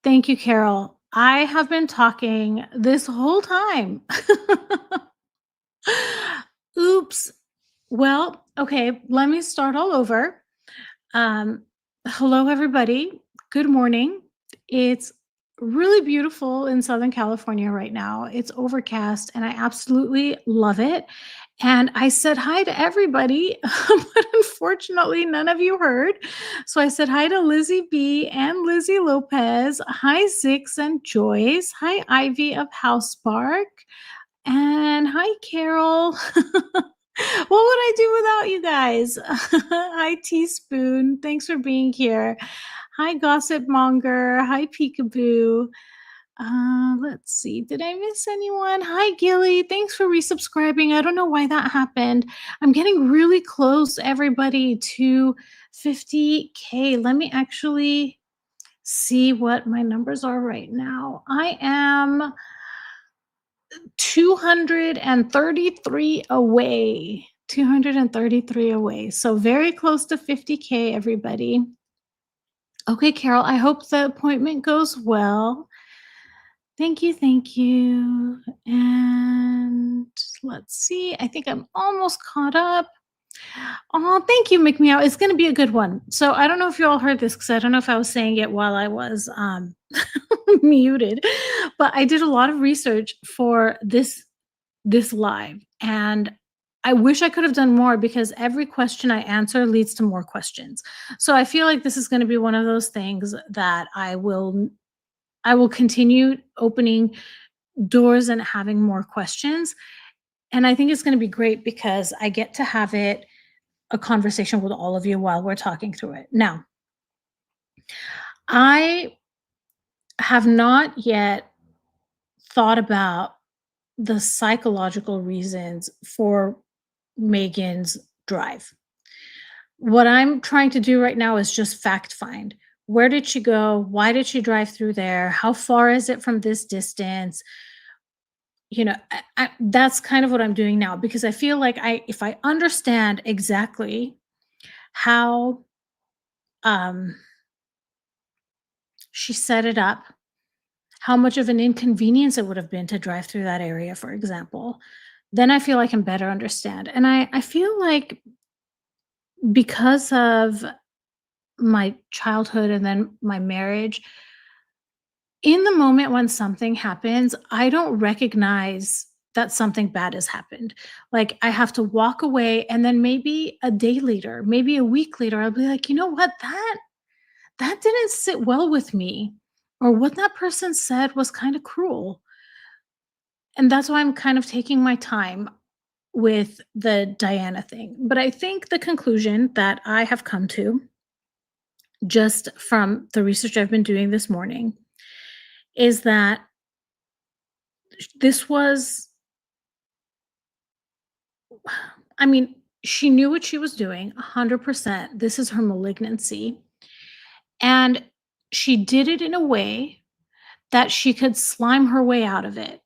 Thank you, Carol. I have been talking this whole time. Oops. Well, okay, let me start all over. Um, Hello, everybody. Good morning. It's really beautiful in Southern California right now. It's overcast and I absolutely love it. And I said hi to everybody, but unfortunately, none of you heard. So I said hi to Lizzie B and Lizzie Lopez. Hi, Zix and Joyce. Hi, Ivy of House Spark. And hi, Carol. What would I do without you guys? Hi, Teaspoon. Thanks for being here. Hi, Gossip Monger. Hi, Peekaboo. Let's see. Did I miss anyone? Hi, Gilly. Thanks for resubscribing. I don't know why that happened. I'm getting really close, everybody, to 50K. Let me actually see what my numbers are right now. I am 233 away. 233 away. So very close to 50K, everybody. Okay, Carol, I hope the appointment goes well. Thank you, thank you. And let's see. I think I'm almost caught up. Oh, thank you, McMeow. It's going to be a good one. So I don't know if you all heard this because I don't know if I was saying it while I was muted, but I did a lot of research for this live, and I wish I could have done more because every question I answer leads to more questions. So I feel like this is going to be one of those things that I will continue opening doors and having more questions. And I think it's going to be great because I get to have it a conversation with all of you while we're talking through it. Now, I have not yet thought about the psychological reasons for Megan's drive. What I'm trying to do right now is just fact find. Where did she go? Why did she drive through there? How far is it from this distance? That's kind of what I'm doing now because I feel like if I understand exactly how um, she set it up, how much of an inconvenience it would have been to drive through that area, for example, then I feel I can better understand. And I feel like because of my childhood and then my marriage, in the moment when something happens, I don't recognize that something bad has happened. Like I have to walk away and then maybe a day later, maybe a week later, I'll be like, you know what? That didn't sit well with me. Or what that person said was kind of cruel. And that's why I'm kind of taking my time with the Diana thing. But I think the conclusion that I have come to just from the research I've been doing this morning is that this was, I mean, she knew what she was doing 100%. This is her malignancy. And she did it in a way that she could slime her way out of it,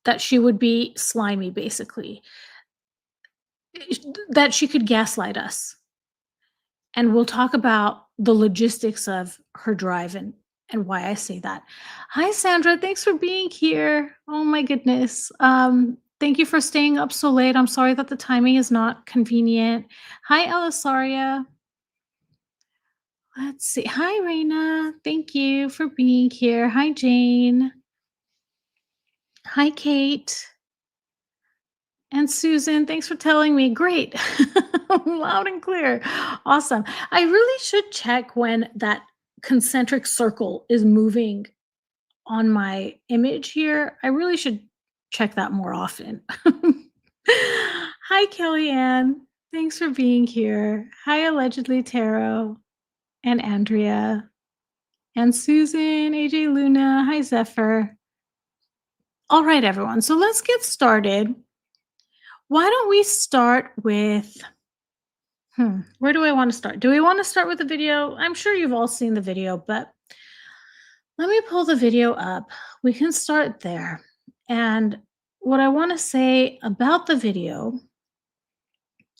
that she would be slimy, basically, that she could gaslight us. And we'll talk about the logistics of her drive and why I say that. Hi, Sandra. Thanks for being here. Oh my goodness. Thank you for staying up so late. I'm sorry that the timing is not convenient. Hi, Elisaria. Let's see. Hi, Raina. Thank you for being here. Hi, Jane. Hi, Kate. And Susan, thanks for telling me. Great. Loud and clear. Awesome. I really should check when that concentric circle is moving on my image here. I really should check that more often. Hi, Kellyanne. Thanks for being here. Hi, Allegedly Tarot and Andrea and Susan, AJ Luna. Hi, Zephyr. All right, everyone. So let's get started. Why don't we start with where do I want to start? Do we want to start with the video? I'm sure you've all seen the video, but let me pull the video up. We can start there. And what I want to say about the video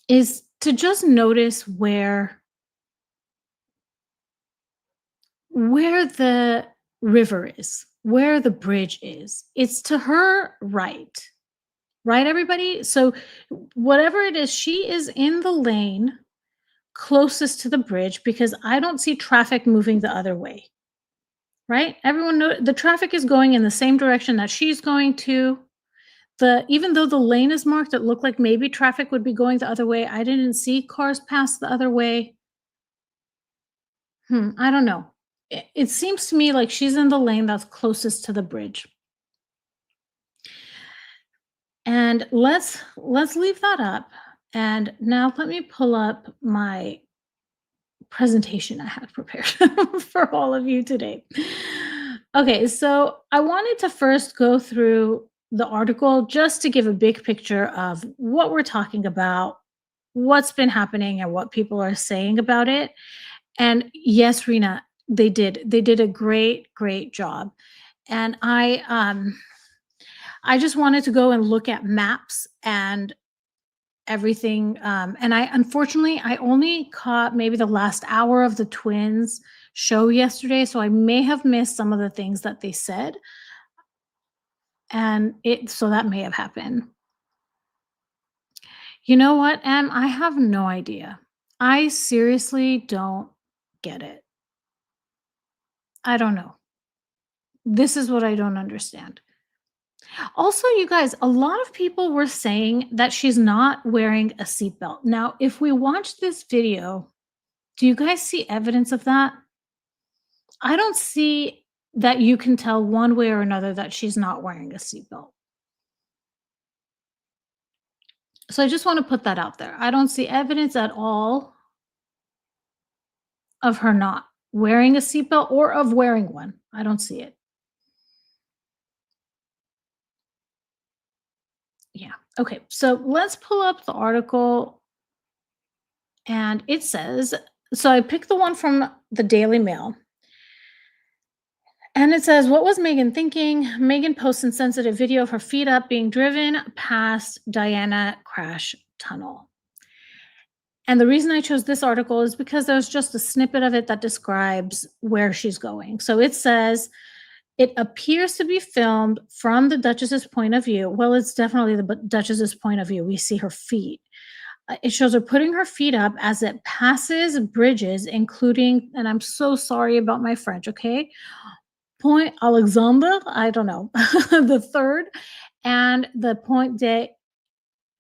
is to just notice where the river is, where the bridge is. It's to her right. Right, everybody? So whatever it is, she is in the lane closest to the bridge because I don't see traffic moving the other way, right? Everyone know the traffic is going in the same direction that she's going to. Even though the lane is marked, it looked like maybe traffic would be going the other way. I didn't see cars pass the other way. I don't know. It seems to me like she's in the lane that's closest to the bridge. And let's leave that up. And now let me pull up my presentation I had prepared for all of you today. Okay, so I wanted to first go through the article just to give a big picture of what we're talking about, what's been happening, and what people are saying about it. And yes, Rena, they did. They did a great job. And I just wanted to go and look at maps and everything, and I unfortunately, I only caught maybe the last hour of the twins show yesterday, so I may have missed some of the things that they said, and it so that may have happened. You know what, Em? I have no idea. I seriously don't get it. I don't know. This is what I don't understand. Also, you guys, a lot of people were saying that she's not wearing a seatbelt. Now, if we watch this video, do you guys see evidence of that? I don't see that you can tell one way or another that she's not wearing a seatbelt. So I just want to put that out there. I don't see evidence at all of her not wearing a seatbelt or of wearing one. I don't see it. Yeah. Okay. So let's pull up the article. And it says, so I picked the one from the Daily Mail. And it says, what was Megan thinking? Megan posts insensitive video of her feet up being driven past Diana crash tunnel. And the reason I chose this article is because there's just a snippet of it that describes where she's going. So it says, it appears to be filmed from the Duchess's point of view. Well, it's definitely the Duchess's point of view. We see her feet. It shows her putting her feet up as it passes bridges, including, and I'm so sorry about my French, okay? Point Alexander, I don't know, the third, and the Point de,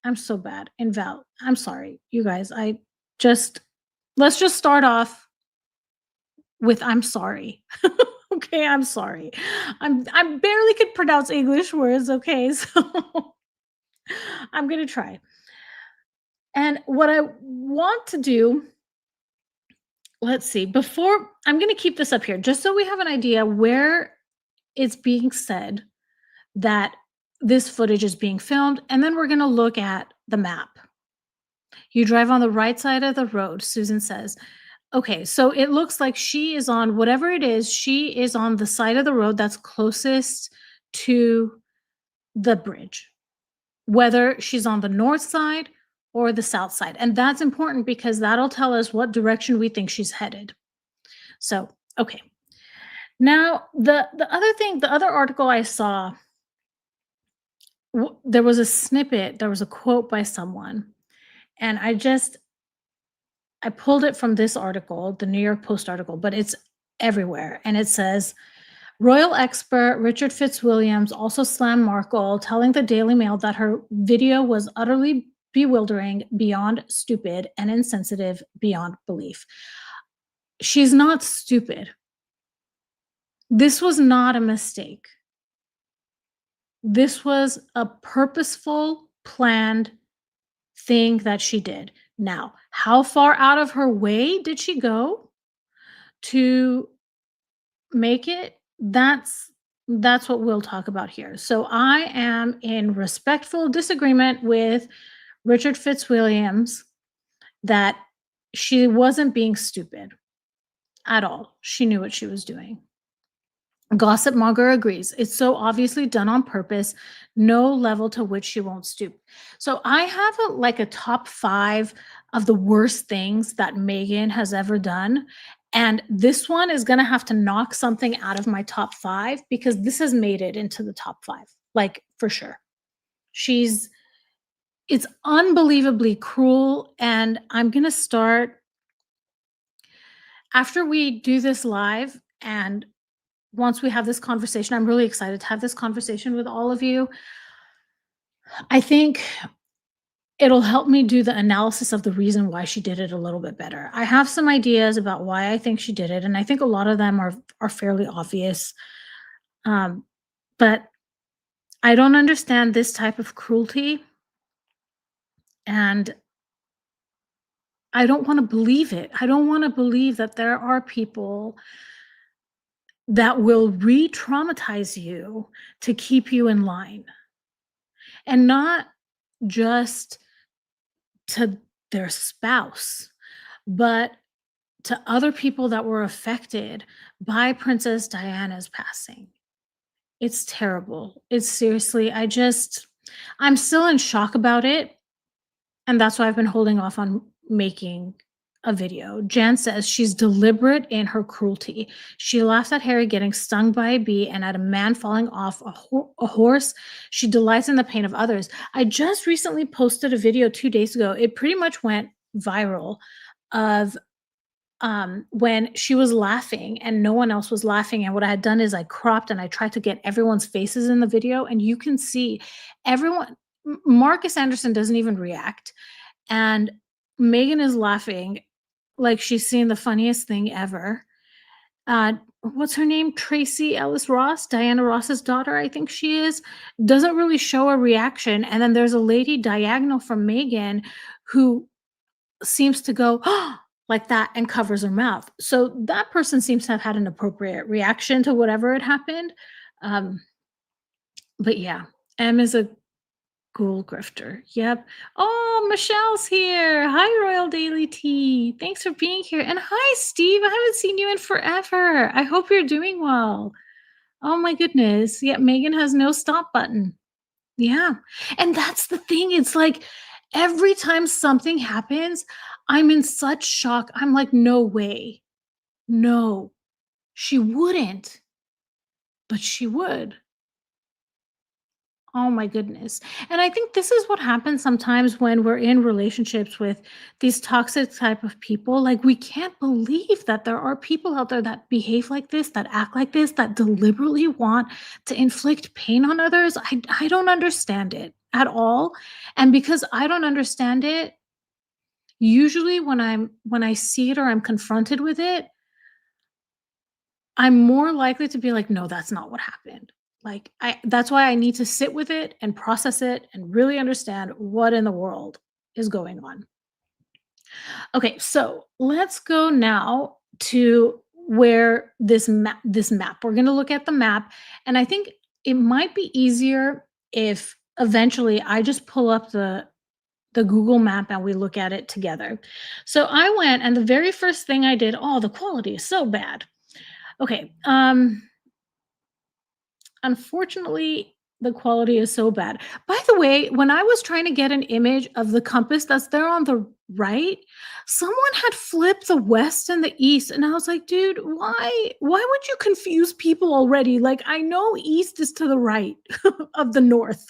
I'm so bad, in Val. I'm sorry, you guys. Let's just start off with I'm sorry. Okay, I'm sorry. I barely could pronounce English words, okay? So I'm gonna try. And what I want to do, let's see, before I'm going to keep this up here just so we have an idea where it's being said that this footage is being filmed. And then we're going to look at the map. You drive on the right side of the road, Susan says. Okay, so it looks like she is on whatever it is, she is on the side of the road that's closest to the bridge, whether she's on the north side or the south side. And that's important because that'll tell us what direction we think she's headed. So, okay. Now, the other thing, the other article I saw, there was a snippet, there was a quote by someone, and I pulled it from this article, the New York Post article, but it's everywhere. And it says, royal expert Richard Fitzwilliams also slammed Markle, telling the Daily Mail that her video was utterly bewildering, beyond stupid, and insensitive beyond belief. She's not stupid. This was not a mistake. This was a purposeful, planned thing that she did. Now, how far out of her way did she go to make it? That's what we'll talk about here. So I am in respectful disagreement with Richard Fitzwilliams that she wasn't being stupid at all. She knew what she was doing. Gossip Monger agrees. It's so obviously done on purpose, no level to which she won't stoop. So I have a top 5 of the worst things that Megan has ever done. And this one is gonna have to knock something out of my top 5 because this has made it into the top 5, like, for sure. She's It's unbelievably cruel, and I'm gonna start after we do this live and once we have this conversation, I'm really excited to have this conversation with all of you. I think it'll help me do the analysis of the reason why she did it a little bit better. I have some ideas about why I think she did it, and I think a lot of them are fairly obvious. Um, but I don't understand this type of cruelty, and I don't want to believe it. I don't want to believe that there are people that will re-traumatize you to keep you in line, and not just to their spouse, but to other people that were affected by Princess Diana's passing. It's terrible. It's seriously, I'm still in shock about it. And that's why I've been holding off on making a video. Jan says she's deliberate in her cruelty. She laughs at Harry getting stung by a bee and at a man falling off a horse. She delights in the pain of others. I just recently posted a video 2 days ago. It pretty much went viral of when she was laughing and no one else was laughing. And what I had done is I cropped and I tried to get everyone's faces in the video. And you can see everyone, Marcus Anderson doesn't even react. And Megan is laughing like she's seeing the funniest thing ever. What's her name? Tracy Ellis Ross, Diana Ross's daughter, I think she is, doesn't really show a reaction. And then there's a lady diagonal from Megan who seems to go like that and covers her mouth. So that person seems to have had an appropriate reaction to whatever had happened. Um, but yeah, M is a ghoul grifter. Yep. Oh, Michelle's here. Hi, Royal Daily Tea. Thanks for being here. And hi, Steve. I haven't seen you in forever. I hope you're doing well. Oh my goodness. Yeah, Megan has no stop button. Yeah. And that's the thing. It's like every time something happens, I'm in such shock. I'm like, no way. No, she wouldn't, but she would. Oh my goodness. And I think this is what happens sometimes when we're in relationships with these toxic type of people. Like we can't believe that there are people out there that behave like this, that act like this, that deliberately want to inflict pain on others. I don't understand it at all. And because I don't understand it, usually when I see it or I'm confronted with it, I'm more likely to be like, "No, that's not what happened." Like, I that's why I need to sit with it and process it and really understand what in the world is going on. Okay, so let's go now to where this map. We're gonna look at the map, and I think it might be easier if eventually I just pull up the Google map and we look at it together. So I went and the very first thing I did, oh, the quality is so bad. Okay, unfortunately, the quality is so bad. By the way, when I was trying to get an image of the compass that's there on the right, someone had flipped the west and the east, and I was like, "Dude, why would you confuse people already? Like, I know east is to the right of the north."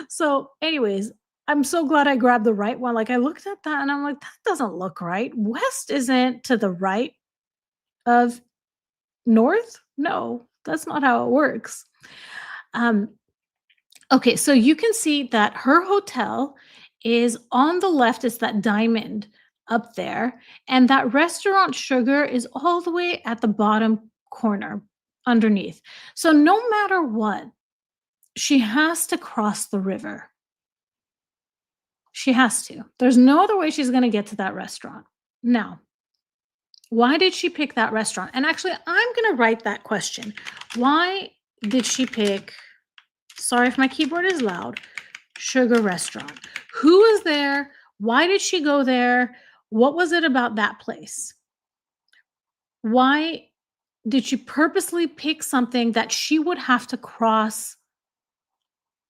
So, anyways, I'm so glad I grabbed the right one. Like, I looked at that and I'm like, "That doesn't look right. West isn't to the right of north? No, that's not how it works." Um, okay, so you can see that her hotel is on the left, it's that diamond up there, and that restaurant Sugar is all the way at the bottom corner underneath. So no matter what, she has to cross the river. She has to. There's no other way she's gonna get to that restaurant. Now, why did she pick that restaurant? And actually, I'm gonna write that question. Why did she pick, sorry if my keyboard is loud, Sugar Restaurant? Who is there? Why did she go there? What was it about that place? Why did she purposely pick something that she would have to cross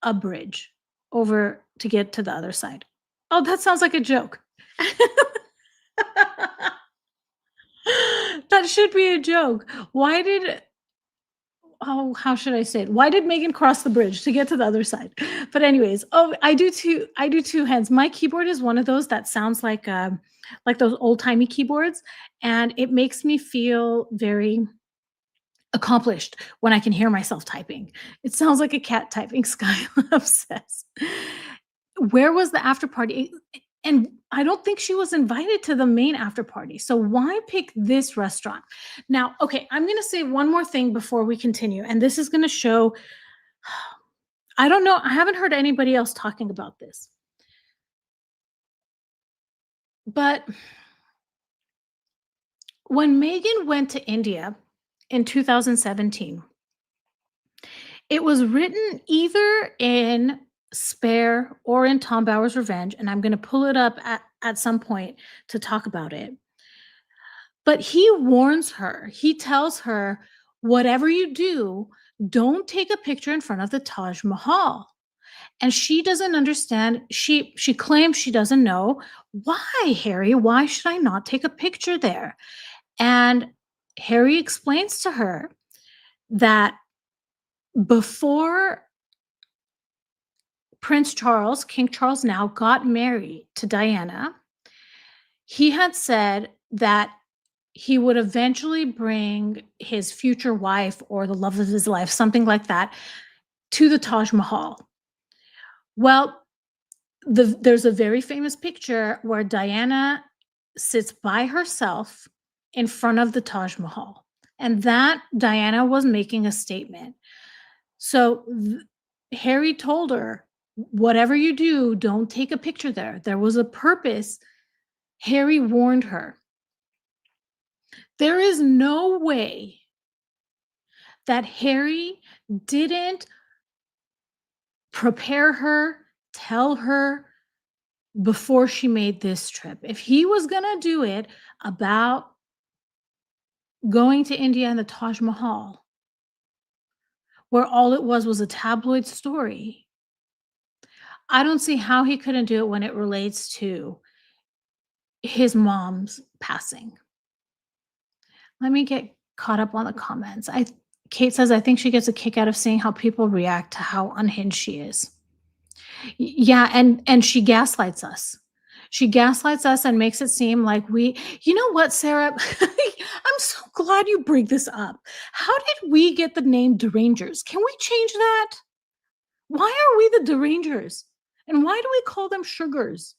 a bridge over to get to the other side? Oh, that sounds like a joke. That should be a joke. Why did oh, how should I say it? Why did Megan cross the bridge to get to the other side? But anyways, oh, I do 2 hands. My keyboard is one of those that sounds like those old-timey keyboards, and it makes me feel very accomplished when I can hear myself typing. It sounds like a cat typing, Skylove says. Where was the after party? And I don't think she was invited to the main after party. So why pick this restaurant? Now, okay, I'm going to say one more thing before we continue. And this is going to show, I don't know, I haven't heard anybody else talking about this. But when Megan went to India in 2017, it was written either in Spare or in Tom Bower's Revenge, and I'm gonna pull it up at some point to talk about it. But he warns her, he tells her, "Whatever you do, don't take a picture in front of the Taj Mahal." And she doesn't understand. She claims she doesn't know. "Why, Harry? Why should I not take a picture there?" And Harry explains to her that before Prince Charles, King Charles now, got married to Diana, he had said that he would eventually bring his future wife or the love of his life, something like that, to the Taj Mahal. Well, there's a very famous picture where Diana sits by herself in front of the Taj Mahal, and that Diana was making a statement. So Harry told her, "Whatever you do, don't take a picture there." There was a purpose. Harry warned her. There is no way that Harry didn't prepare her, tell her before she made this trip. If he was going to do it about going to India and the Taj Mahal, where all it was a tabloid story, I don't see how he couldn't do it when it relates to his mom's passing. Let me get caught up on the comments. I Kate says, "I think she gets a kick out of seeing how people react to how unhinged she is." Yeah, and she gaslights us. She gaslights us and makes it seem like we you know what, Sarah? I'm so glad you bring this up. How did we get the name derangers? Can we change that? Why are we the derangers? And why do we call them sugars?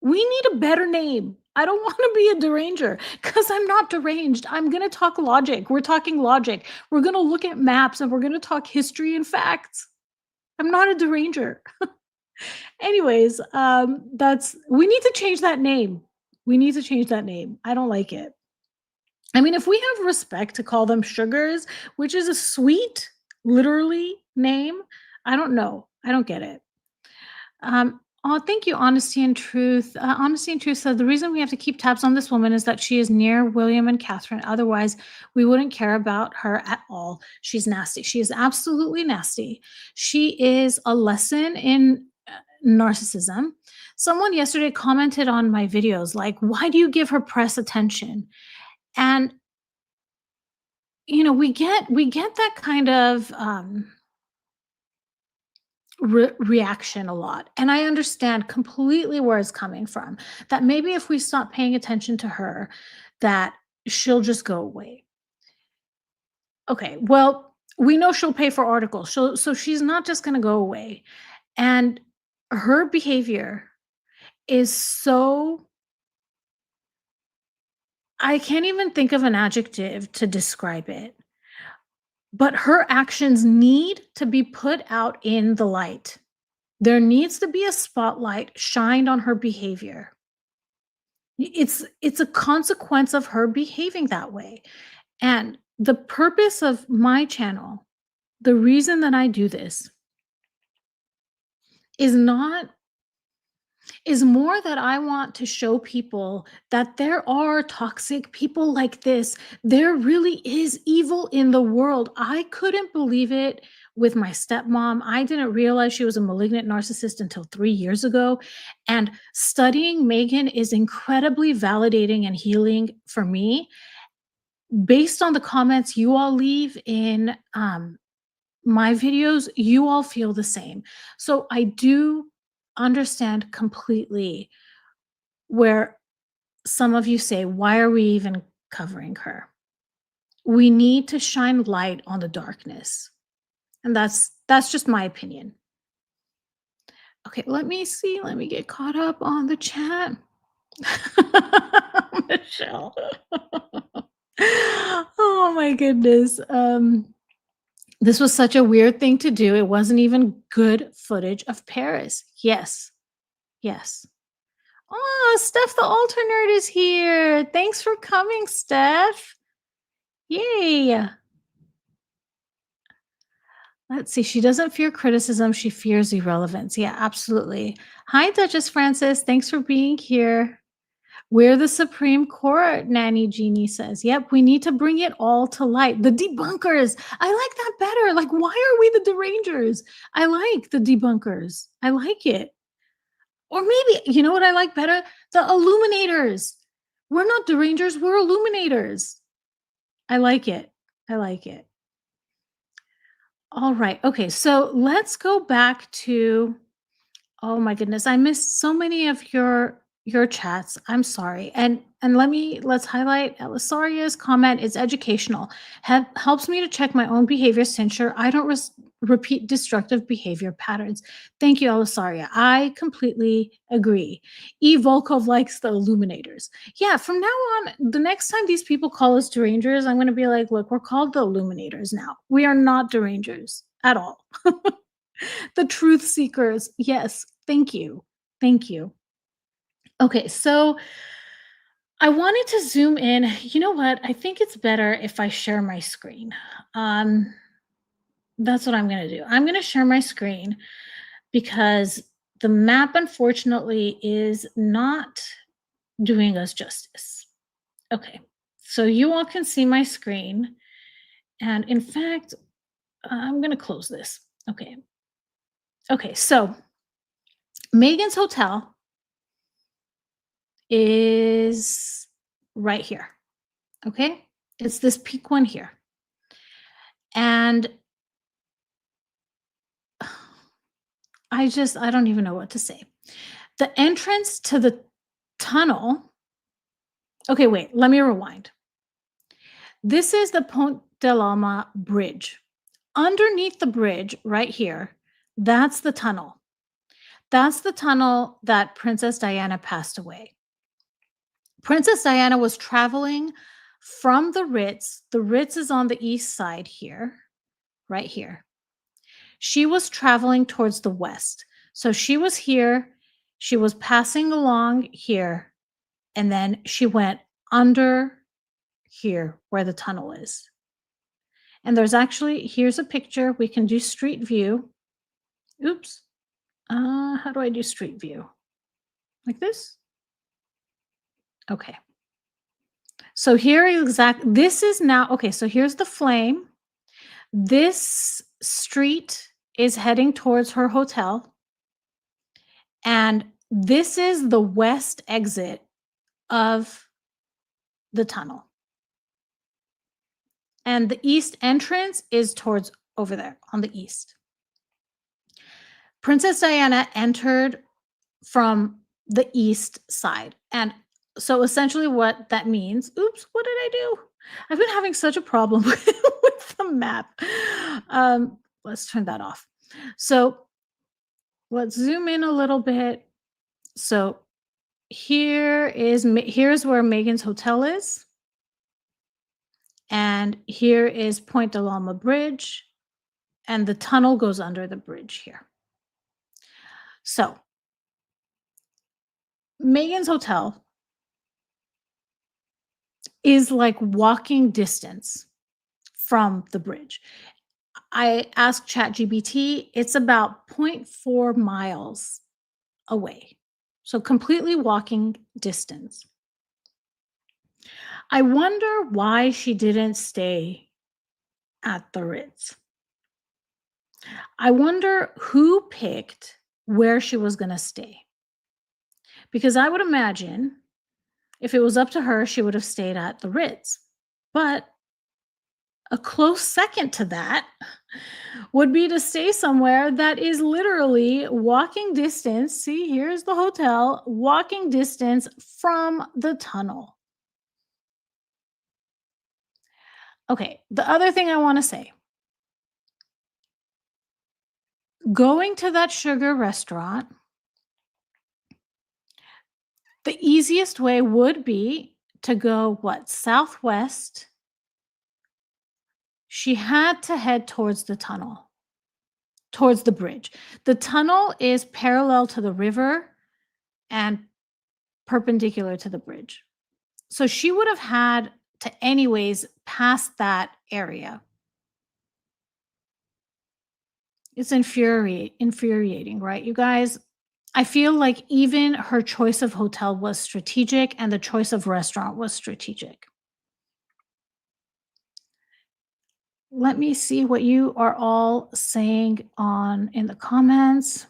We need a better name. I don't want to be a deranger because I'm not deranged. I'm going to talk logic. We're talking logic. We're going to look at maps and we're going to talk history and facts. I'm not a deranger. Anyways, that's we need to change that name. We need to change that name. I don't like it. I mean, if we have respect to call them sugars, which is a sweet, literally name, I don't know. I don't get it. Oh, thank you, Honesty and Truth. Honesty and Truth said the reason we have to keep tabs on this woman is that she is near William and Catherine. Otherwise, we wouldn't care about her at all. She's nasty. She is absolutely nasty. She is a lesson in narcissism. Someone yesterday commented on my videos, like, "Why do you give her press attention?" And we get that kind of reaction a lot. And I understand completely where it's coming from. That maybe if we stop paying attention to her, that she'll just go away. Okay, well, we know she'll pay for articles. So she's not just going to go away. And her behavior is so I can't even think of an adjective to describe it. But her actions need to be put out in the light. There needs to be a spotlight shined on her behavior. It's a consequence of her behaving that way. And the purpose of my channel, the reason that I do this is not is more that I want to show people that there are toxic people like this. There really is evil in the world. I couldn't believe it with my stepmom. I didn't realize she was a malignant narcissist until 3 years ago. And studying Megan is incredibly validating and healing for me. Based on the comments you all leave in my videos, you all feel the same. So I do understand completely where some of you say, why are we even covering her? We need to shine light on the darkness. And that's just my opinion. Okay, let me see. Let me get caught up on the chat. Michelle. Oh my goodness. This was such a weird thing to do. It wasn't even good footage of Paris. Yes. Yes. Oh, Steph the Alter Nerd is here. Thanks for coming, Steph. Yay. Let's see. She doesn't fear criticism. She fears irrelevance. Yeah, absolutely. Hi, Duchess Francis. Thanks for being here. We're the Supreme Court, Nanny Jeannie says. Yep, we need to bring it all to light. The debunkers. I like that better. Like, why are we the derangers? I like the debunkers. I like it. Or maybe, you know what I like better? The illuminators. We're not derangers, we're illuminators. I like it. I like it. All right. Okay. So let's go back to, oh my goodness, I missed so many of your chats. I'm sorry. And let's highlight Elisaria's comment. It's educational. Helps me to check my own behaviors to ensure I don't repeat destructive behavior patterns. Thank you, Elisaria. I completely agree. E. Volkov likes the illuminators. Yeah, from now on, the next time these people call us derangers, I'm going to be like, look, we're called the illuminators now. We are not derangers at all. The truth seekers. Yes. Thank you. Thank you. Okay. So I wanted to zoom in. You know what? I think it's better if I share my screen. Um, that's what I'm going to do. I'm going to share my screen because the map, unfortunately, is not doing us justice. Okay. So you all can see my screen. And in fact, I'm going to close this. Okay. Okay. So Megan's Hotel is right here. Okay. It's this peak one here. And I don't even know what to say. The entrance to the tunnel. Okay, wait, let me rewind. This is the Pont de l'Alma bridge. Underneath the bridge, right here, that's the tunnel. That's the tunnel that Princess Diana passed away. Princess Diana was traveling from the Ritz. The Ritz is on the east side here, right here. She was traveling towards the west. So she was here, she was passing along here, and then she went under here where the tunnel is. And there's actually, here's a picture. We can do street view. Oops. How do I do street view? Like this? Okay. So here this is now, okay, so here's the flame. This street is heading towards her hotel. And this is the west exit of the tunnel. And the east entrance is towards over there on the east. Princess Diana entered from the east side. And so essentially what that means, oops, what did I do? I've been having such a problem with the map. Let's turn that off. So let's zoom in a little bit. So here's where Megan's hotel is. And here is Point de l'Alma Bridge. And the tunnel goes under the bridge here. So Megan's hotel is like walking distance from the bridge. I asked ChatGPT, it's about 0.4 miles away. So completely walking distance. I wonder why she didn't stay at the Ritz. I wonder who picked where she was gonna stay, because I would imagine if it was up to her, she would have stayed at the Ritz. But a close second to that would be to stay somewhere that is literally walking distance. See, here's the hotel, walking distance from the tunnel. Okay, the other thing I want to say, going to that sugar restaurant, the easiest way would be to go what, southwest. She had to head towards the tunnel, towards the bridge. The tunnel is parallel to the river and perpendicular to the bridge. So she would have had to anyways pass that area. It's infuriating, right? You guys, I feel like even her choice of hotel was strategic and the choice of restaurant was strategic. Let me see what you are all saying on in the comments.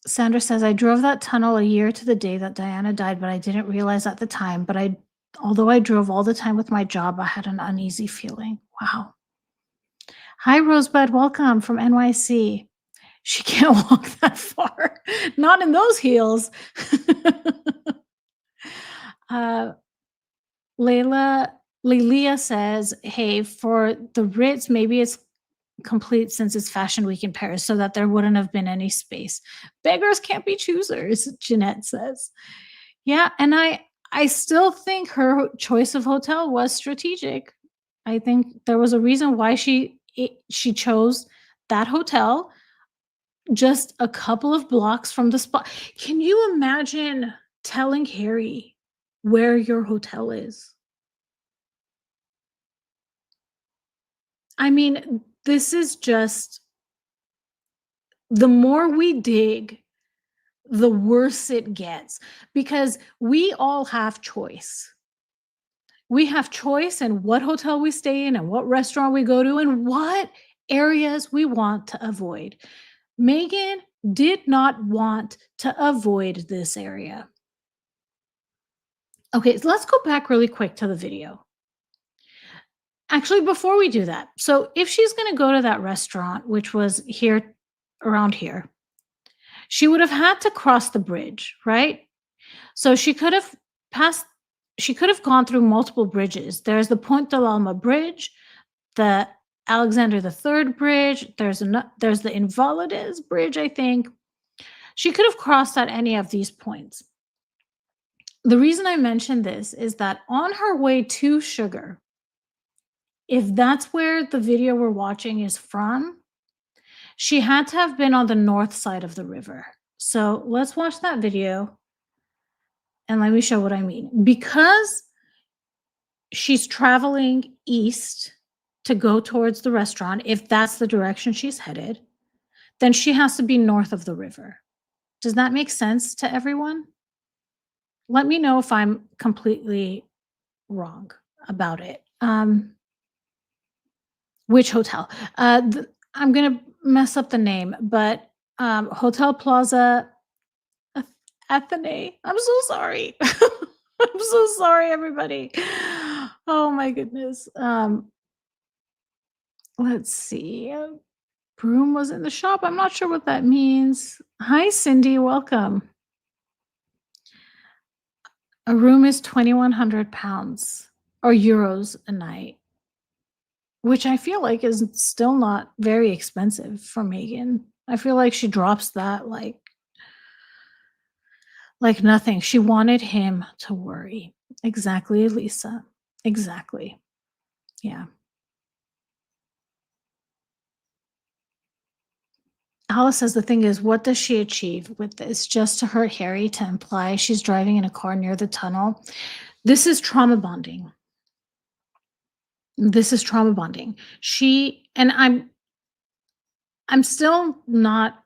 Sandra says, I drove that tunnel a year to the day that Diana died, but I didn't realize at the time. Although I drove all the time with my job, I had an uneasy feeling. Wow. Hi, Rosebud. Welcome from NYC. She can't walk that far. Not in those heels. uh, Lelia says, hey, for the Ritz, maybe it's complete since it's Fashion Week in Paris, so that there wouldn't have been any space. Beggars can't be choosers, Jeanette says. Yeah, and I still think her choice of hotel was strategic. I think there was a reason why she chose that hotel just a couple of blocks from the spot. Can you imagine telling Harry where your hotel is? I mean, this is just the more we dig, the worse it gets because we all have choice. We have choice in what hotel we stay in and what restaurant we go to and what areas we want to avoid. Megan did not want to avoid this area. Okay, so let's go back really quick to the video. Actually, before we do that, so if she's going to go to that restaurant, which was here around here, she would have had to cross the bridge, right? So passed, she could have gone through multiple bridges. There's the Pont de l'Alma Bridge, the Alexander the Third Bridge. There's the Invalides Bridge, I think. She could have crossed at any of these points. The reason I mention this is that on her way to Sugar, if that's where the video we're watching is from, she had to have been on the north side of the river. So let's watch that video and let me show what I mean. Because she's traveling east to go towards the restaurant, if that's the direction she's headed, then she has to be north of the river. Does that make sense to everyone? Let me know if I'm completely wrong about it. Which hotel? I'm gonna mess up the name, but Hotel Plaza Athene. I'm so sorry. I'm so sorry, everybody. Oh my goodness. Let's see. Broom was in the shop. I'm not sure what that means. Hi, Cindy. Welcome. A room is 2,100 pounds or euros a night, which I feel like is still not very expensive for Megan. I feel like she drops that like nothing. She wanted him to worry. Exactly, Lisa. Exactly. Yeah. Alice says the thing is, what does she achieve with this? Just to hurt Harry, to imply she's driving in a car near the tunnel. This is trauma bonding. This is trauma bonding. I'm still not,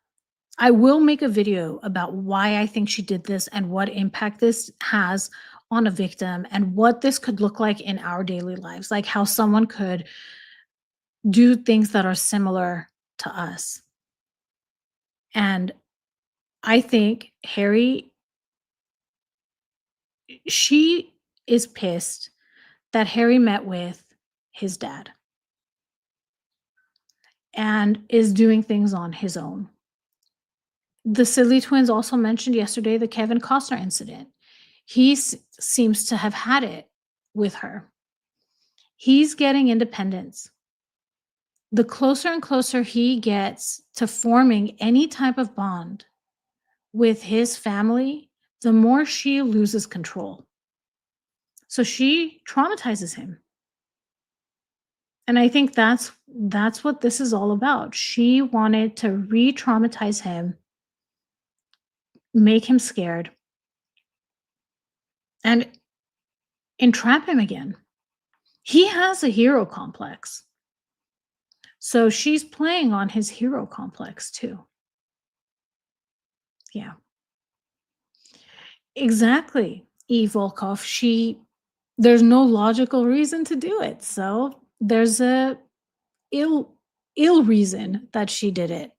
I will make a video about why I think she did this and what impact this has on a victim and what this could look like in our daily lives, like how someone could do things that are similar to us. And I think she is pissed that Harry met with his dad and is doing things on his own. The Silly twins also mentioned yesterday the Kevin Costner incident. Seems to have had it with her. He's getting independence. The closer and closer he gets to forming any type of bond with his family, the more she loses control. So she traumatizes him. And I think that's what this is all about. She wanted to re-traumatize him, make him scared, and entrap him again. He has a hero complex. So she's playing on his hero complex too. Yeah. Exactly. Eve Volkov, there's no logical reason to do it. So there's a ill ill reason that she did it.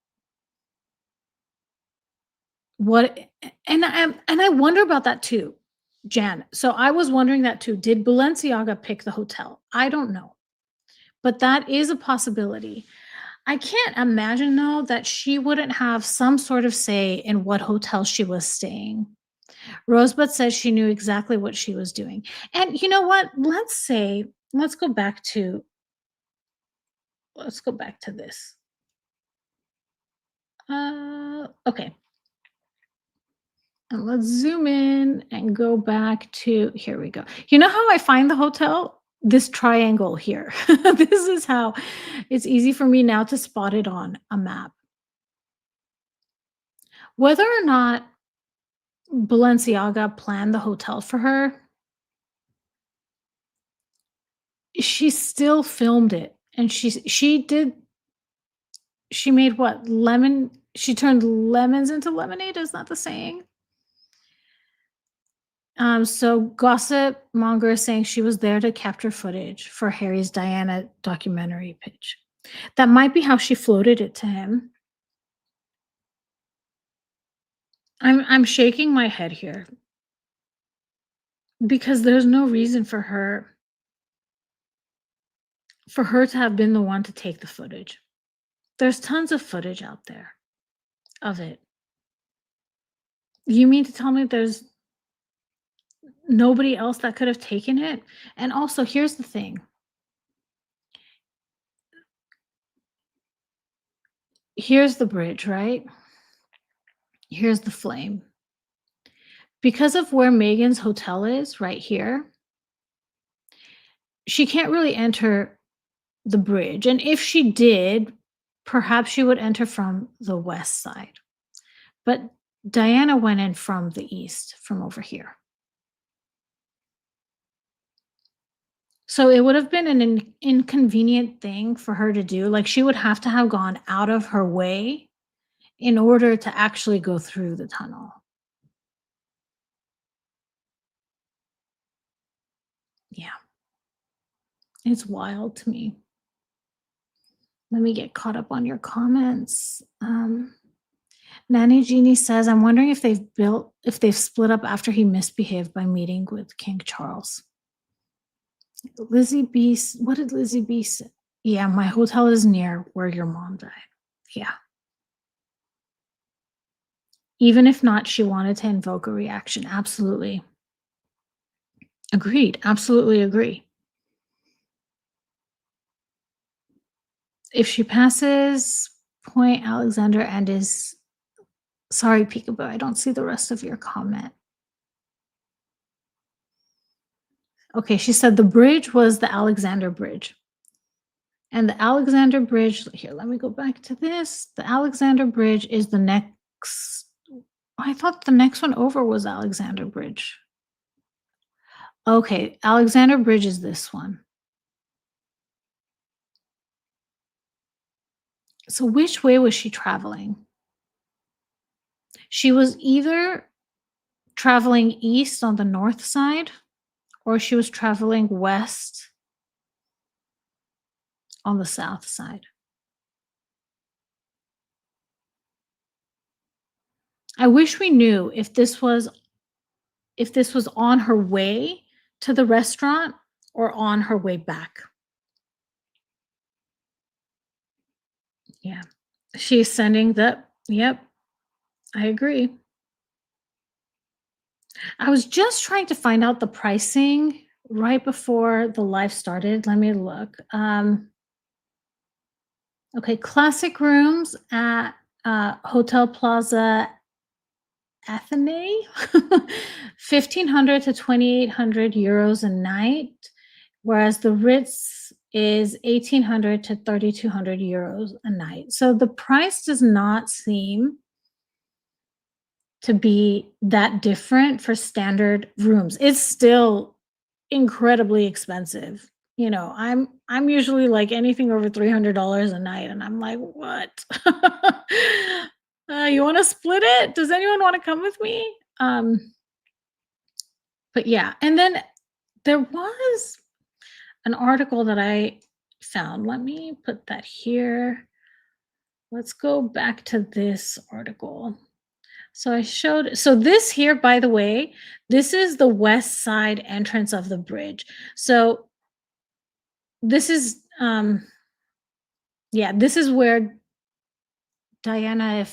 What and I wonder about that too, Jan. So I was wondering that too. Did Balenciaga pick the hotel? I don't know. But that is a possibility. I can't imagine though that she wouldn't have some sort of say in what hotel she was staying. Rosebud says she knew exactly what she was doing. And you know what? Let's go back to this. Okay. And let's zoom in and go back to here we go. You know how I find the hotel? This triangle here. This is how it's easy for me now to spot it on a map. Whether or not Balenciaga planned the hotel for her, she still filmed it. And she made what? She turned lemons into lemonade, is that the saying? So Gossip Monger is saying she was there to capture footage for Harry's Diana documentary pitch. That might be how she floated it to him. I'm shaking my head here because there's no reason for her to have been the one to take the footage. There's tons of footage out there of it. You mean to tell me there's nobody else that could have taken it? And also, here's the thing. Here's the bridge, right? Here's the flame. Because of where Megan's hotel is right here, she can't really enter the bridge. And if she did, perhaps she would enter from the west side. But Diana went in from the east, from over here. So it would have been an inconvenient thing for her to do. Like she would have to have gone out of her way in order to actually go through the tunnel. Yeah. It's wild to me. Let me get caught up on your comments. Nanny Jeannie says, I'm wondering if they've split up after he misbehaved by meeting with King Charles. Lizzie B, what did Lizzie B say? Yeah, my hotel is near where your mom died. Yeah. Even if not, she wanted to invoke a reaction. Absolutely. Agreed. Absolutely agree. If she passes Point Alexander and is sorry, Peekaboo, I don't see the rest of your comment. Okay, she said the bridge was the Alexander Bridge. And the Alexander Bridge, here, let me go back to this. The Alexander Bridge is the next, I thought the next one over was Alexander Bridge. Okay, Alexander Bridge is this one. So which way was she traveling? She was either traveling east on the north side or she was traveling west on the south side. I wish we knew if this was on her way to the restaurant or on her way back. Yeah. She's sending the yep, I agree. I was just trying to find out the pricing right before the live started. Let me look. Okay, classic rooms at Hotel Plaza Athene, 1,500 to 2,800 euros a night, whereas the Ritz is 1,800 to 3,200 euros a night. So the price does not seem to be that different for standard rooms. It's still incredibly expensive. You know, I'm usually like anything over $300 a night and I'm like, "What? You wanna split it? Does anyone wanna come with me?" But yeah, and then there was an article that I found. Let me put that here. Let's go back to this article. So this here, by the way, this is the west side entrance of the bridge. So this is yeah, this is where Diana,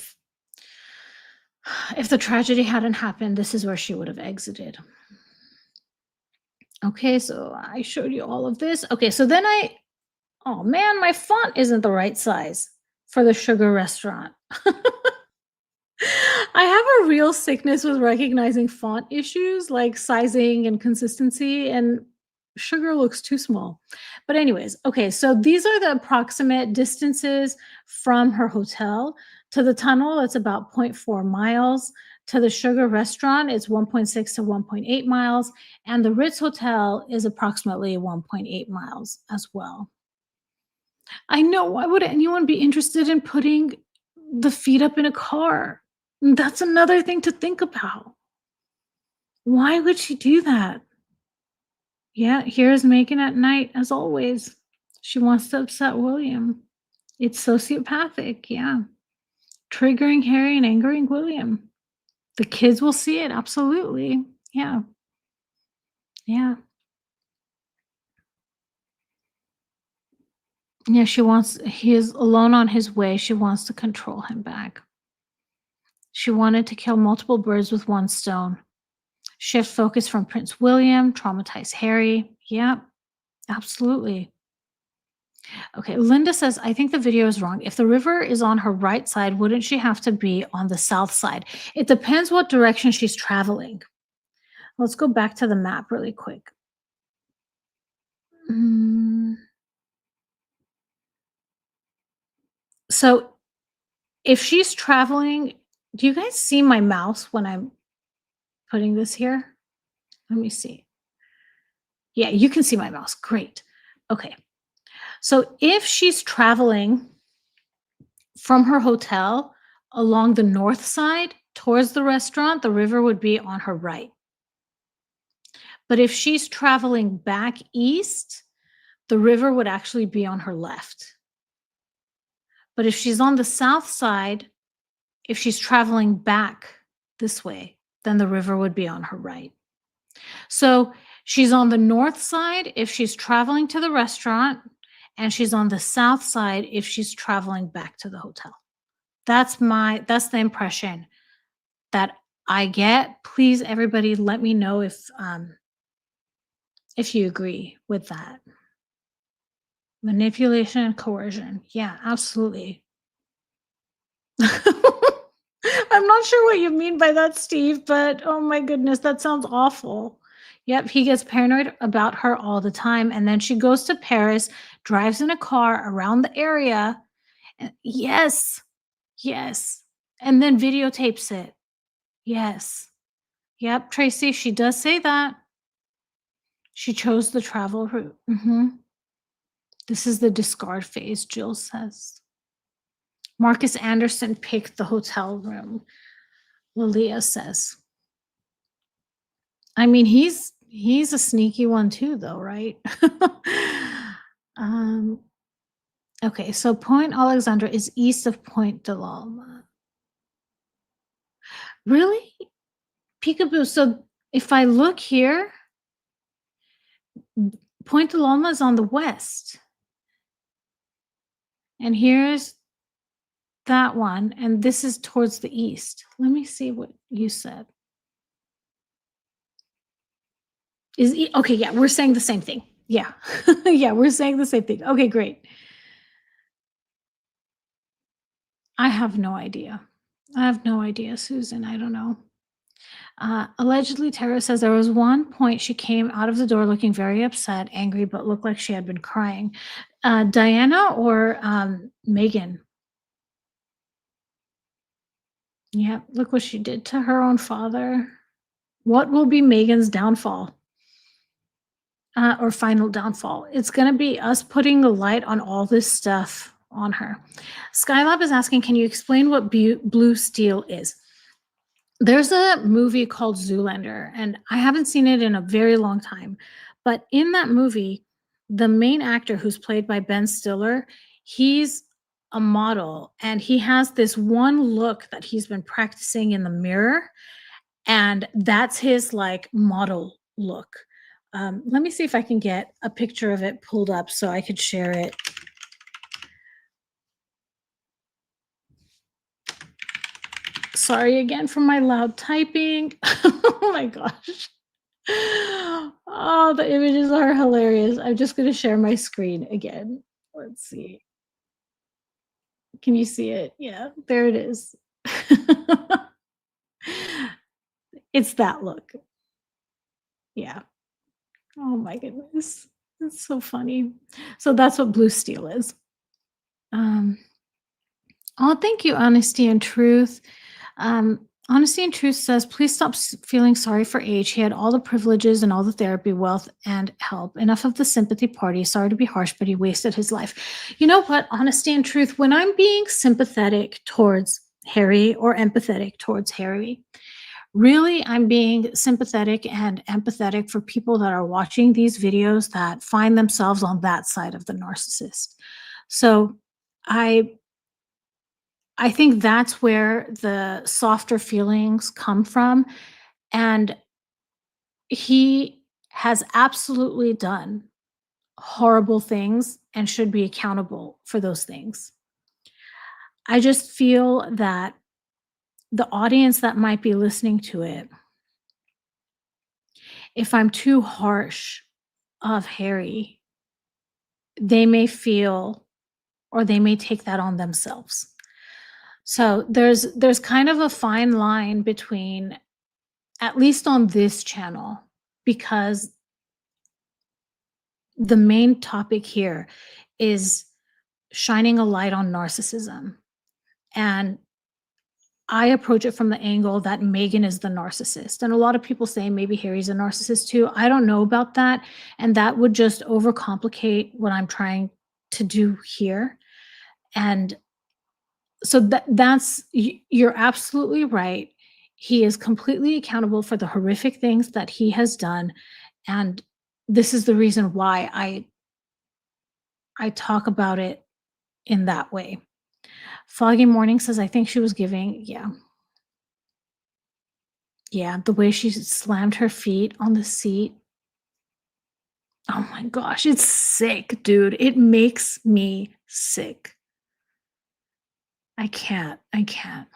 if the tragedy hadn't happened, this is where she would have exited. Okay, so I showed you all of this. Okay, so then oh man, my font isn't the right size for the sugar restaurant. I have a real sickness with recognizing font issues like sizing and consistency, and sugar looks too small. But, anyways, okay, so these are the approximate distances from her hotel to the tunnel. It's about zero point 0.4 miles. To the sugar restaurant, it's 1.6 to 1.8 miles. And the Ritz Hotel is approximately 1.8 miles as well. I know. Why would anyone be interested in putting the feet up in a car? That's another thing to think about. Why would she do that? Yeah, here's Megan at night, as always. She wants to upset William. It's sociopathic, yeah. Triggering Harry and angering William. The kids will see it, absolutely. Yeah, yeah. Yeah, he is alone on his way. She wants to control him back. She wanted to kill multiple birds with one stone. Shift focus from Prince William, traumatize Harry. Yeah, absolutely. Okay, Linda says, I think the video is wrong. If the river is on her right side, wouldn't she have to be on the south side? It depends what direction she's traveling. Let's go back to the map really quick. Mm, So if she's traveling, do you guys see my mouse when I'm putting this here? Let me see. Yeah, you can see my mouse. Great. Okay. So if she's traveling from her hotel along the north side towards the restaurant, the river would be on her right. But if she's traveling back east, the river would actually be on her left. But if she's on the south side, if she's traveling back this way, then the river would be on her right. So she's on the north side if she's traveling to the restaurant, and she's on the south side if she's traveling back to the hotel. That's the impression that I get. Please, everybody, let me know if you agree with that. Manipulation and coercion. Yeah, absolutely. I'm not sure what you mean by that, Steve, but oh my goodness, that sounds awful. Yep, he gets paranoid about her all the time. And then she goes to Paris, drives in a car around the area. Yes, yes. And then videotapes it. Yes. Yep, Tracy, she does say that. She chose the travel route. This is the discard phase, Jill says. Marcus Anderson picked the hotel room, Lilia says. I mean, he's a sneaky one too, though, right? um, okay, so Point Alexandra is east of Point de l'Alma. Really? Peekaboo. So if I look here, Point de Loma is on the west, and here's that one, and this is towards the east. Let me see what you said. Okay, yeah, we're saying the same thing. Yeah. Yeah, we're saying the same thing. Okay, great. I have no idea. I have no idea, Susan. I don't know. Allegedly, Tara says there was one point she came out of the door looking very upset, angry, but looked like she had been crying. Diana or Megan? Yeah, look what she did to her own father. What will be Megan's downfall or final downfall? It's going to be us putting the light on all this stuff on her. Skylab is asking, can you explain what blue steel is? There's a movie called Zoolander, and I haven't seen it in a very long time. But in that movie, the main actor who's played by Ben Stiller, he's a model and he has this one look that he's been practicing in the mirror, and that's his like model look. Let me see if I can get a picture of it pulled up so I could share it. Sorry again for my loud typing. Oh my gosh. Oh, the images are hilarious. I'm just gonna share my screen again. Let's see. Can you see it? Yeah, there it is. It's that look. Yeah. Oh my goodness. It's so funny. So that's what blue steel is. Um, oh, thank you, Honesty and Truth. Honesty and Truth says, please stop feeling sorry for H. He had all the privileges and all the therapy, wealth, and help. Enough of the sympathy party. Sorry to be harsh, but he wasted his life. You know what? Honesty and Truth, when I'm being sympathetic towards Harry or empathetic towards Harry, really I'm being sympathetic and empathetic for people that are watching these videos that find themselves on that side of the narcissist. So I I think that's where the softer feelings come from, and he has absolutely done horrible things and should be accountable for those things. I just feel that the audience that might be listening to it, if I'm too harsh of Harry, they may feel or they may take that on themselves. So there's kind of a fine line between, at least on this channel, because the main topic here is shining a light on narcissism. And I approach it from the angle that Megan is the narcissist. And a lot of people say maybe Harry's a narcissist too. I don't know about that. And that would just overcomplicate what I'm trying to do here. And so you're absolutely right. He is completely accountable for the horrific things that he has done. And this is the reason why I talk about it in that way. Foggy Morning says, I think she was giving, yeah. Yeah, the way she slammed her feet on the seat. Oh my gosh, it's sick, dude. It makes me sick. I can't. I can't.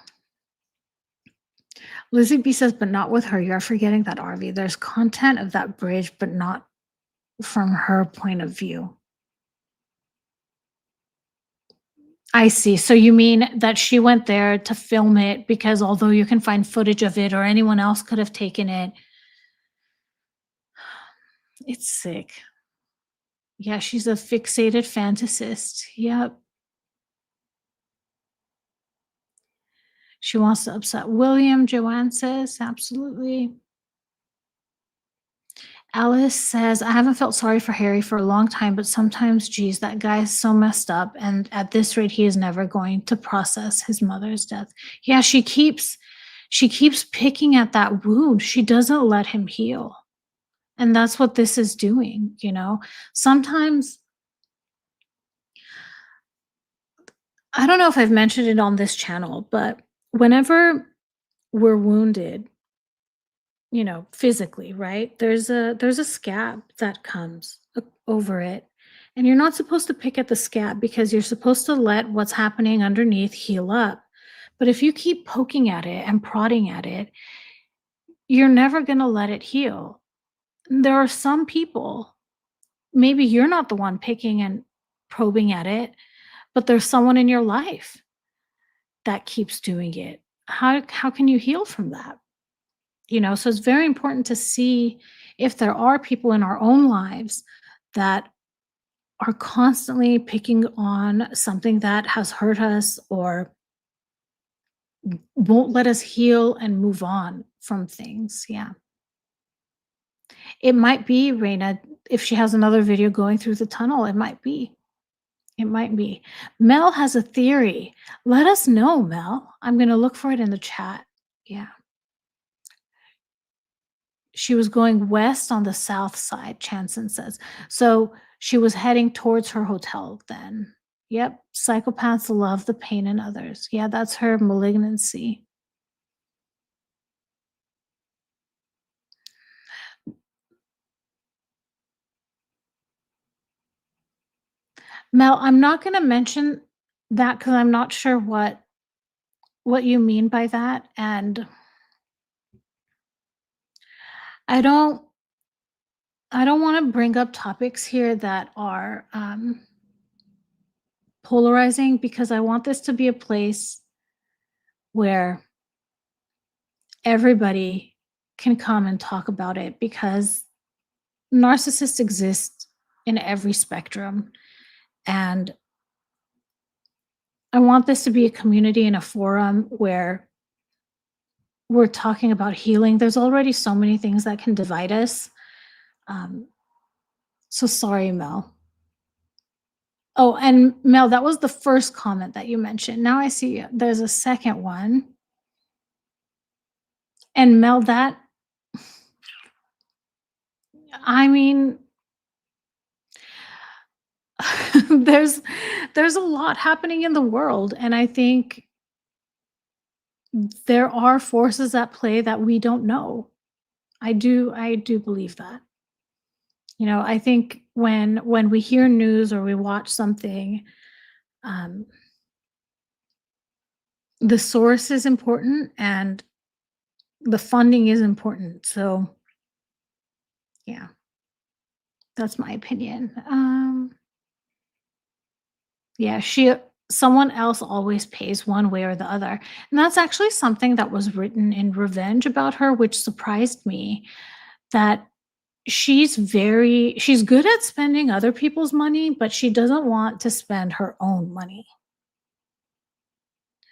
Lizzie B says, but not with her. You're forgetting that, RV. There's content of that bridge, but not from her point of view. I see. So you mean that she went there to film it because although you can find footage of it or anyone else could have taken it, it's sick. Yeah, she's a fixated fantasist. Yep. She wants to upset William, Joanne says. Absolutely. Alice says, I haven't felt sorry for Harry for a long time, but sometimes, geez, that guy is so messed up. And at this rate, he is never going to process his mother's death. Yeah, she keeps picking at that wound. She doesn't let him heal. And that's what this is doing, you know? Sometimes, I don't know if I've mentioned it on this channel, but whenever we're wounded, physically, right? There's a scab that comes over it. And you're not supposed to pick at the scab because you're supposed to let what's happening underneath heal up. But if you keep poking at it and prodding at it, you're never going to let it heal. There are some people, maybe you're not the one picking and probing at it, but there's someone in your life that keeps doing it. How can you heal from that? So it's very important to see if there are people in our own lives that are constantly picking on something that has hurt us or won't let us heal and move on from things. Yeah. It might be Reina, if she has another video going through the tunnel, it might be. It might be. Mel has a theory. Let us know, Mel. I'm going to look for it in the chat. Yeah. She was going west on the south side, Chanson says. So she was heading towards her hotel then. Yep. Psychopaths love the pain in others. Yeah, that's her malignancy. Mel, I'm not going to mention that because I'm not sure what you mean by that, and I don't I don't want to bring up topics here that are polarizing because I want this to be a place where everybody can come and talk about it because narcissists exist in every spectrum. And I want this to be a community and a forum where we're talking about healing. There's already so many things that can divide us. Um, so sorry, Mel. Oh, and Mel, that was the first comment that you mentioned. Now I see there's a second one. And Mel, I mean, there's there's a lot happening in the world, and I think there are forces at play that we don't know. I do believe that. I think when we hear news or we watch something, um, the source is important and the funding is important. So yeah, that's my opinion. Yeah, someone else always pays one way or the other. And that's actually something that was written in Revenge about her, which surprised me that she's good at spending other people's money, but she doesn't want to spend her own money.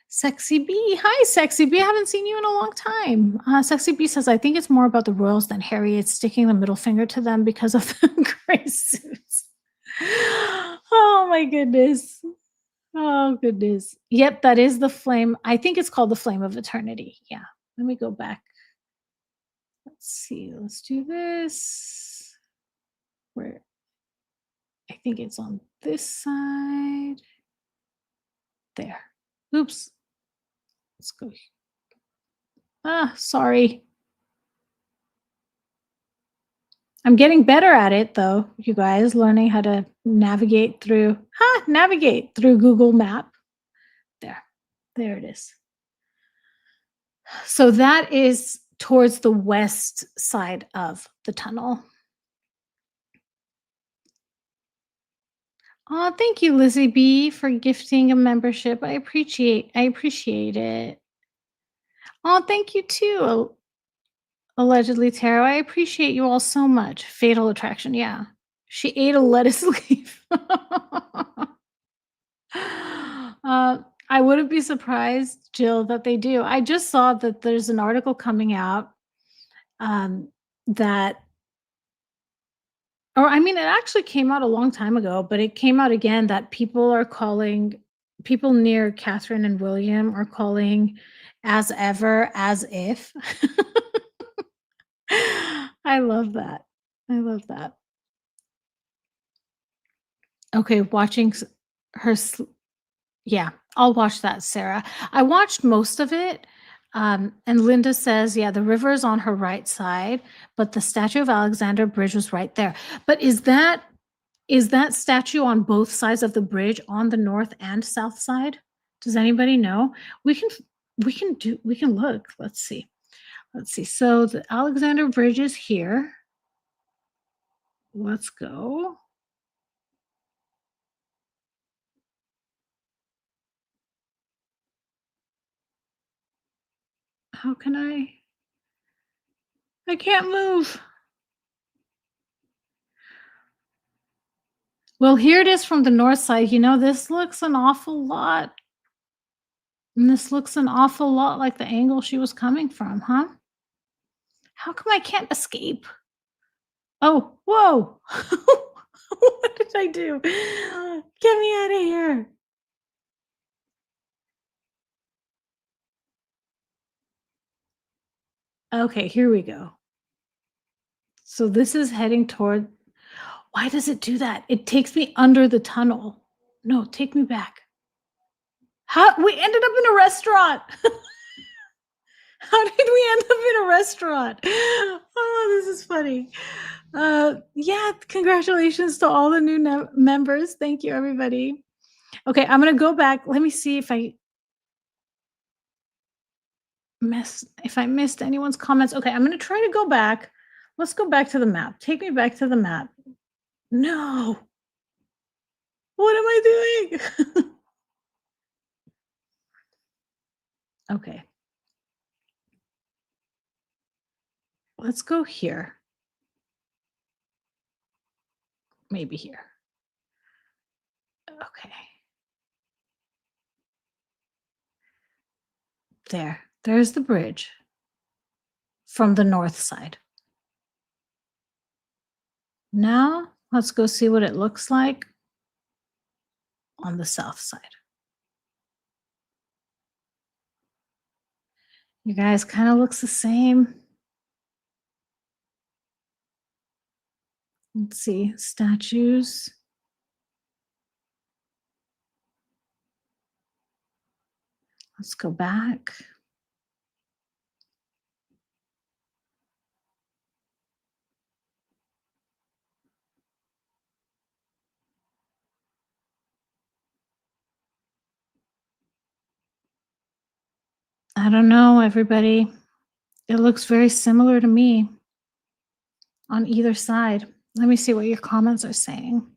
Sexy B. Hi, Sexy B. I haven't seen you in a long time. Sexy B says, I think it's more about the royals than Harry. It's sticking the middle finger to them because of the gray suits. Oh my goodness. Oh goodness. Yep, that is the flame. I think it's called the flame of eternity. Yeah. Let me go back. Let's see. Let's do this. Where I think it's on this side. There. Oops. Let's go. Sorry. I'm getting better at it though, you guys, learning how to navigate through Google Map. There. There it is. So that is towards the west side of the tunnel. Oh, thank you, Lizzie B, for gifting a membership. I appreciate it. Oh, thank you too, allegedly tarot. I appreciate you all so much. Fatal attraction. Yeah. She ate a lettuce leaf. I wouldn't be surprised, Jill, that they do. I just saw that there's an article coming out that, or I mean, it actually came out a long time ago, but it came out again that people near Catherine and William are calling as ever, as if. I love that. I love that. Okay, watching her. Yeah, I'll watch that, Sarah. I watched most of it. And Linda says, yeah, the river is on her right side, but the statue of Alexander Bridge was right there. But is that statue on both sides of the bridge on the north and south side? Does anybody know? We can we can look. Let's see. Let's see. So the Alexander Bridge is here. Let's go. How can I can't move. Well, here it is from the north side. This looks an awful lot. And this looks an awful lot like the angle she was coming from, huh? How come I can't escape? Oh, whoa. What did I do? Get me out of here. Okay, here we go. So this is heading toward. Why does it do that? It takes me under the tunnel. No, take me back. How we ended up in a restaurant. How did we end up in a restaurant? Oh, this is funny. Yeah, congratulations to all the new members. Thank you, everybody. Okay, I'm gonna go back. Let me see if I missed anyone's comments. Okay, I'm gonna try to go back. Let's go back to the map. Take me back to the map. No, what am I doing? Okay, let's go here. Maybe here. Okay. There's the bridge from the north side. Now, let's go see what it looks like on the south side. You guys, kind of looks the same. Let's see, statues. Let's go back. I don't know, everybody. It looks very similar to me on either side. Let me see what your comments are saying.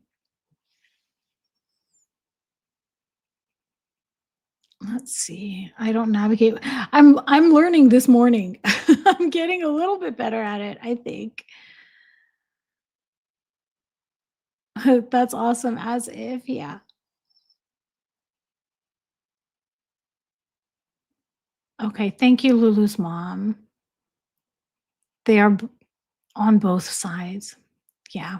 Let's see. I don't navigate. I'm learning this morning. I'm getting a little bit better at it, I think. That's awesome. As if, yeah. Okay, thank you, Lulu's mom. They are on both sides. Yeah.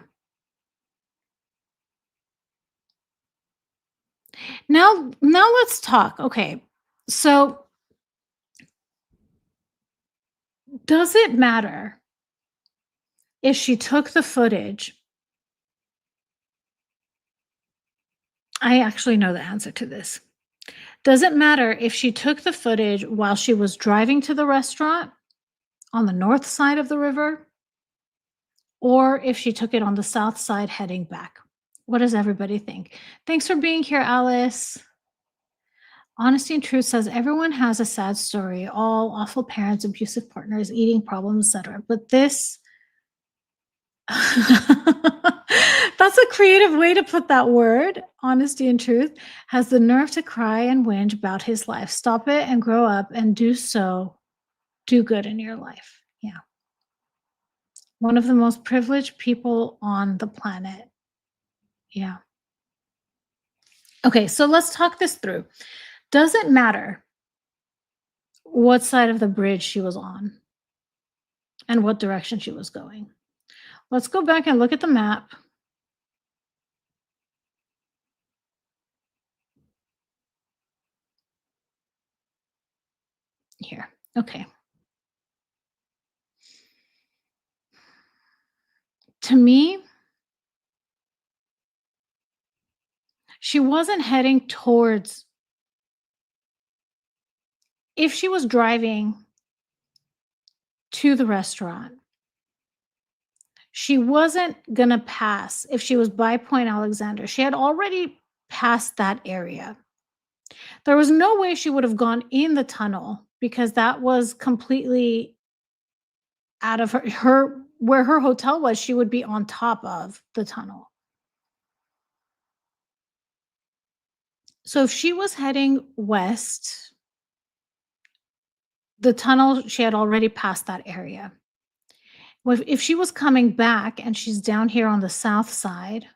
Now let's talk. Okay. So, does it matter if she took the footage? I actually know the answer to this. Does it matter if she took the footage while she was driving to the restaurant on the north side of the river, or if she took it on the south side heading back? What does everybody think? Thanks for being here, Alice. Honesty and Truth says everyone has a sad story, all awful parents, abusive partners, eating problems, etc. But this that's a creative way to put that word. Honesty and Truth has the nerve to cry and whinge about his life. Stop it and grow up and do good in your life. Yeah. One of the most privileged people on the planet. Yeah. Okay, so let's talk this through. Does it matter what side of the bridge she was on and what direction she was going? Let's go back and look at the map. Here. Okay. To me, she wasn't heading towards if she was driving to the restaurant, she wasn't gonna pass if she was by Point Alexander. She had already passed that area. There was no way she would have gone in the tunnel because that was completely out of her where her hotel was, she would be on top of the tunnel. So if she was heading west, the tunnel, she had already passed that area. Well, if she was coming back and she's down here on the south side,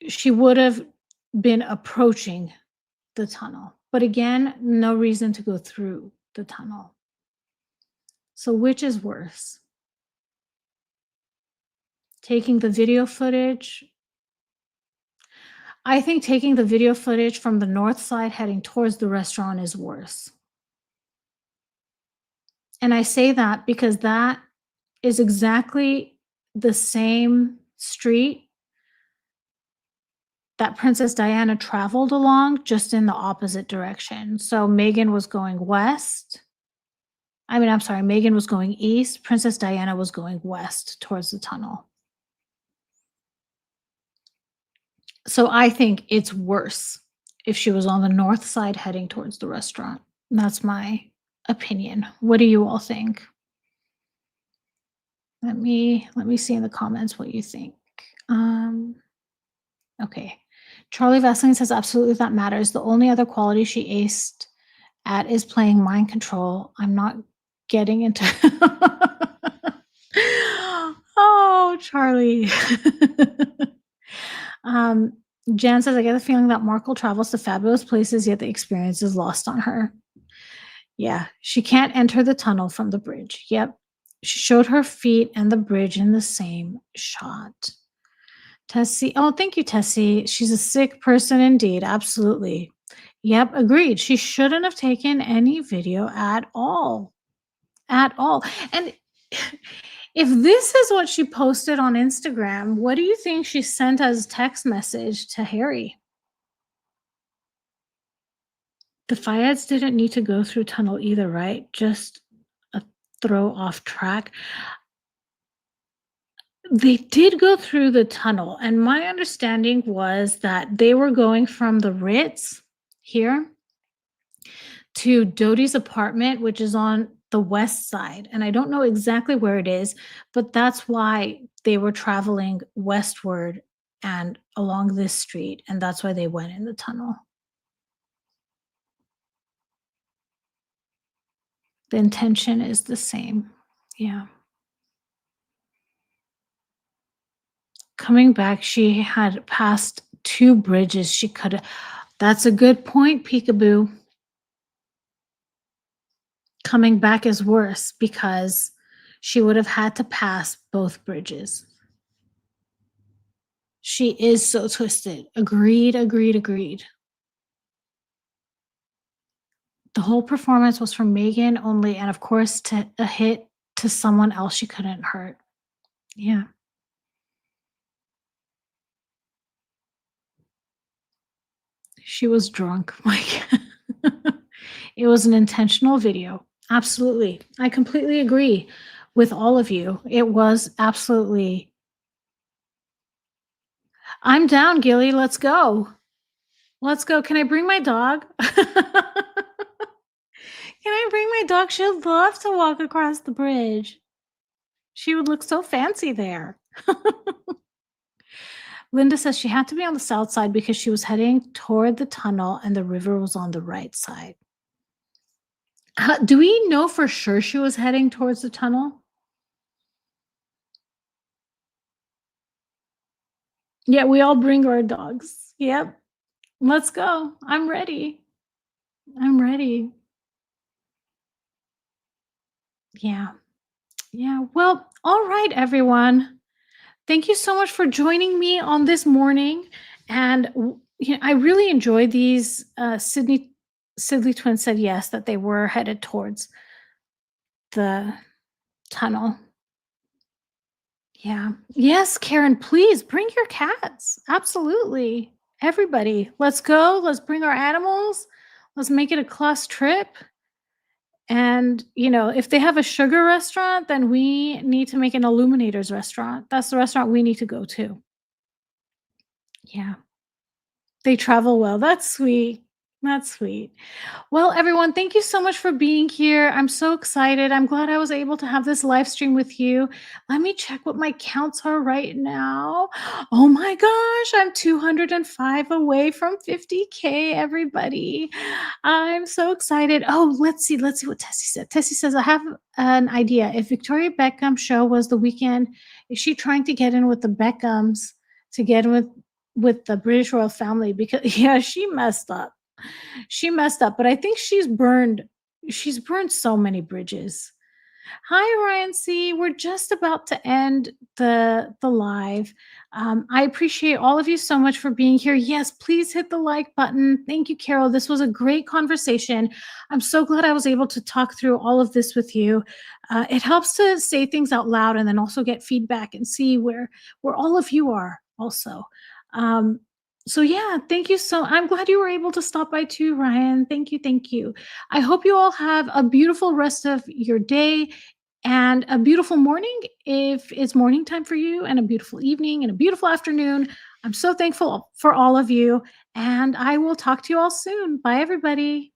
she would have been approaching the tunnel. But again, no reason to go through the tunnel. So which is worse? Taking the video footage. I think taking the video footage from the north side heading towards the restaurant is worse. And I say that because that is exactly the same street that Princess Diana traveled along, just in the opposite direction. So Meghan was going west. I mean, I'm sorry, Meghan was going east. Princess Diana was going west towards the tunnel. So I think it's worse if she was on the north side heading towards the restaurant. That's my opinion. What do you all think? Let me see in the comments what you think. Okay. Charlie Vesling says absolutely that matters. The only other quality she aced at is playing mind control. I'm not getting into Oh, Charlie. um, Jan says, I get the feeling that Markle travels to fabulous places, yet the experience is lost on her. Yeah, she can't enter the tunnel from the bridge. Yep. She showed her feet and the bridge in the same shot. Tessie. Oh, thank you, Tessie. She's a sick person indeed. Absolutely. Yep, agreed. She shouldn't have taken any video at all. At all. And if this is what she posted on Instagram, what do you think she sent as text message to Harry? The Fayeds didn't need to go through tunnel either, right? Just a throw off track. They did go through the tunnel, and my understanding was that they were going from the Ritz here to Dodie's apartment, which is on the west side. And I don't know exactly where it is, but that's why they were traveling westward and along this street. And that's why they went in the tunnel. The intention is the same. Yeah. Coming back, she had passed 2 bridges. She could have. That's a good point, Peekaboo. Coming back is worse because she would have had to pass both bridges. She is so twisted. Agreed, agreed, agreed. The whole performance was from Meghan only, and of course, to a hit to someone else she couldn't hurt. Yeah. She was drunk, Mike. It was an intentional video. Absolutely. I completely agree with all of you. It was absolutely. I'm down, Gilly. Let's go. Let's go. Can I bring my dog? Can I bring my dog? She'd love to walk across the bridge. She would look so fancy there. Linda says she had to be on the south side because she was heading toward the tunnel and the river was on the right side. Do we know for sure she was heading towards the tunnel? Yeah, we all bring our dogs. Yep. Let's go. I'm ready. I'm ready. Yeah. Yeah. Well, all right, everyone. Thank you so much for joining me on this morning. And I really enjoyed these. Sidley twins said yes, that they were headed towards the tunnel. Yeah. Yes, Karen, please bring your cats. Absolutely. Everybody, let's go. Let's bring our animals. Let's make it a class trip. And, if they have a sugar restaurant, then we need to make an Illuminators restaurant. That's the restaurant we need to go to. Yeah. They travel well. That's sweet. That's sweet. Well, everyone, thank you so much for being here. I'm so excited. I'm glad I was able to have this live stream with you. Let me check what my counts are right now. Oh my gosh, I'm 205 away from 50K, everybody. I'm so excited. Oh, let's see what Tessie said. Tessie says, I have an idea. If Victoria Beckham show was the weekend, is she trying to get in with the Beckhams to get in with the British royal family? Because yeah, she messed up. She messed up, but I think she's burned so many bridges. Hi, Ryan C. We're just about to end the live. I appreciate all of you so much for being here. Yes, please hit the like button. Thank you, Carol. This was a great conversation. I'm so glad I was able to talk through all of this with you. It helps to say things out loud and then also get feedback and see where all of you are also. Um, so yeah, thank you so. I'm glad you were able to stop by too, Ryan. Thank you, thank you. I hope you all have a beautiful rest of your day and a beautiful morning if it's morning time for you, and a beautiful evening and a beautiful afternoon. I'm so thankful for all of you, and I will talk to you all soon. Bye, everybody.